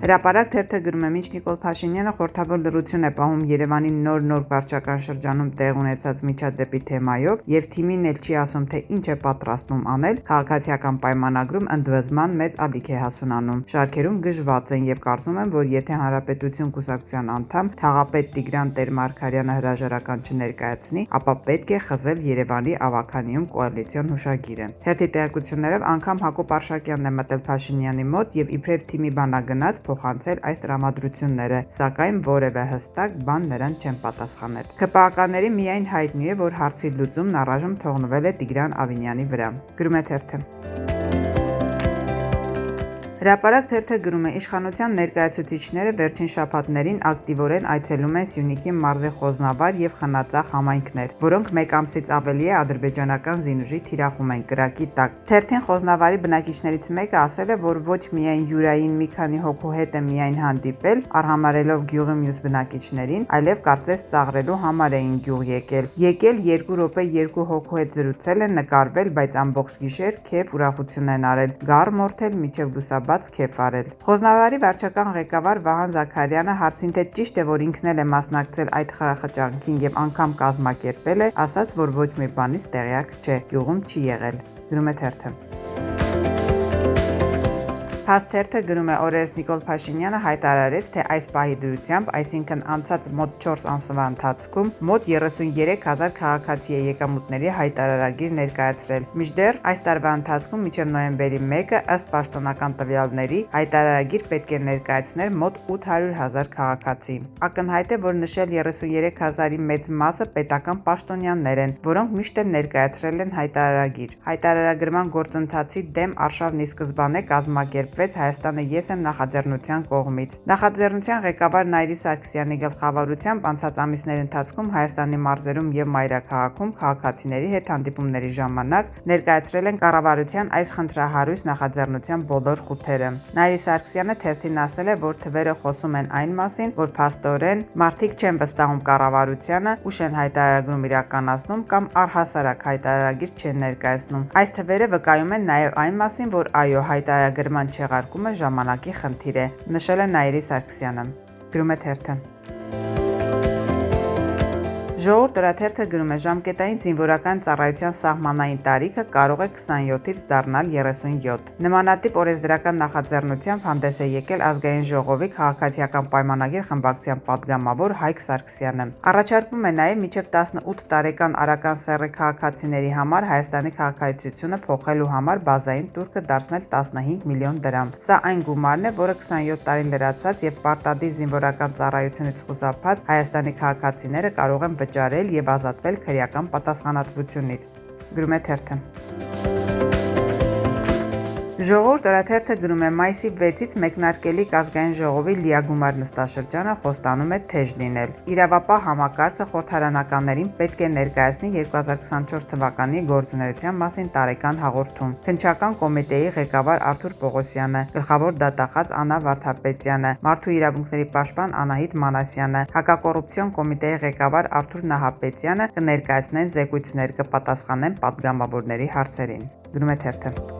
Հրապարակ թերթը գրում է, մինչ Նիկոլ Փաշինյանը խորհրդավոր լռություն է պահում Երևանի նոր վարչական շրջանում տեղ ունեցած միջադեպի թեմայով եւ թիմին էլ չի ասում, թե ինչ է պատրաստվում անել, քաղաքացիական պայմանագրում ընդվզման մեծ ալիք է հասունանում։ Շարքերում գժված են եւ կարծում են, որ եթե Հանրապետություն կուսակցության անդամ թաղապետ Տիգրան Տեր-Մարգարյանը հրաժարական չներկայացնի, ապա պետք է խզել Երևանի ավականիում կոալիցիոն հուշագիրը։ Թերթի տեղեկություններով անգամ Հակոբ Արշակյանն է մտել Փաշինյանի մոտ եւ իբրև թիմի բանագնաց փոխանցել այս տրամադրությունները, սակայն որևէ հստակ բան նրան չեն պատասխանել։ ՔՊԱ-ականների միայն հայտնի է, որ հարցի լուծումն առայժմ թողնվել է Տիգրան Ավինյանի վրա։ Գրում է թերթը։ Հրապարակ թերթը գրում է, իշխանության ներկայացուցիչները վերջին շաբաթներին ակտիվորեն այցելում են Սյունիքի մարզի Խոզնավար եւ Խնածախ համայնքներ, որոնք մեկ ամսից ավելի է ադրբեջանական զինուժի թիրախում են կրակի տակ։ Թերթին Խոզնավարի բնակիչներից մեկը ասել է, որ ոչ միայն Յուրային մի քանի հոգու հետ է միայն հանդիպել, արհամարելով գյուղի մյուս բնակիչներին, այլև կարծես ծաղրելու համար էին գյուղ եկել։ Եկել 2 րոպե 2 հոգու հետ զրուցել են, նկարվել, բայց ամբողջ գիշեր քեֆ ուրախություն են արել, գառ մորթել, մինչև լուսաբաց քեֆ արել։ Խոզնավարի վարչական ղեկավար Վահան Զաքարյանը հարցին, թե ճիշտ է, որ ինքն էլ է մասնակցել այդ խրախճանքին եւ անգամ կազմակերպել է, ասաց, որ ոչ մի բանից տեղյակ չէ, գյուղում չի եղել։ Գրում է թերթը։ Փաստ թերթը գրում է, օրերս Նիկոլ Փաշինյանը հայտարարեց, թե այս պահի դրությամբ, այսինքն անցած մոտ 4 ամսվա ընթացքում մոտ 33,000 քաղաքացի է եկամուտների հայտարարագիր ներկայացրել։ Մինչդեռ այս տարվա ընթացքում մինչև նոյեմբերի 1-ը ըստ պաշտոնական տվյալների հայտարարագիր պետք է ներկայացներ մոտ 800,000 քաղաքացի։ Ակնհայտ է, որ նշել 33,000-ի մեծ մասը պետական պաշտոնյաներ են, որոնք միշտ էլ ներկայացրել են հայտարարագիր։ Հայտարարագրման գործընթացի դեմ արշավն ի սկզբանե կազմակերպ Հայաստանը ես եմ նախաձեռնության կողմից։ Նախաձեռնության ղեկավար Նայիրի Սարգսյանի գլխավորությամբ անցած ամիսների ընթացքում Հայաստանի մարզերում եւ մայրաքաղաքում քաղաքացիների հետ հանդիպումների ժամանակ ներկայացրել են կառավարության այս խնդրահարույց նախաձեռնության բոլոր խութերը։ Նայիրի Սարգսյանը թերթին ասել է, որ թվերը խոսում են այն մասին, որ փաստորեն մարդիկ չեն վստահում կառավարությանը, ուշ են հայտարարում իրականացնում կամ առհասարակ հայտարարագիր չեն ներկայացնում։ Այս թվերը վկայում են նաեւ այն մասին, որ այո, հայտարարագրման չեղարկումը ժամանակի խնդիր է, նշել է Նայիրի Սարգսյանը։ Գրում է թերթը։ Ժողովուրդ օրաթերթը գրում է, ժամկետային զինվորական ծառայության սահմանային տարիքը կարող է 27-ից դառնալ 37։ Նմանատիպ օրենսդրական նախաձեռնությամբ հանդես է եկել Ազգային ժողովի քաղաքացիական պայմանագիր խմբակցության падգամավոր Հայկ Սարգսյանը։ Առաջարկվում է նաև մինչև 18 տարեկան արական սեռի քաղաքացիների համար Հայաստանի քաղաքացիությունը փոխելու համար բազային տուրքը դարձնել 15 միլիոն դրամ։ Սա այն գումարն է, որը 27 տարին լրացած եւ պարտադիր զինվորական ծառայությունից խուսափած Հայաստանի քաղաքացիները կարող են վճարել եւ ազատվել քրեական պատասխանատվությունից։ Գրում է թերթը։ Ժողովուրդ օրաթերթը գրում է, մայիսի 6-ից մեկնարկելիք Ազգային ժողովի լիագումար նստաշրջանը խոստանում է թեժ լինել։ Իրավապահ համակարգը խորհրդարանականներին պետք է ներկայացնի 2024 թվականի գործունեության մասին տարեկան հաղորդում։ Քննչական կոմիտեի ղեկավար Արթուր Պողոսյանը, գլխավոր դատախազ Աննա Վարդապետյանը, Մարդու իրավունքների պաշտպան Անահիտ Մանասյանը, հակակոռուպցիոն կոմիտեի ղեկավար Արթուր Նահապետյանը կներկայացնեն զեկույցներ, կպատասխանեն падգամավորների հարցերին։ Գրում է թերթը։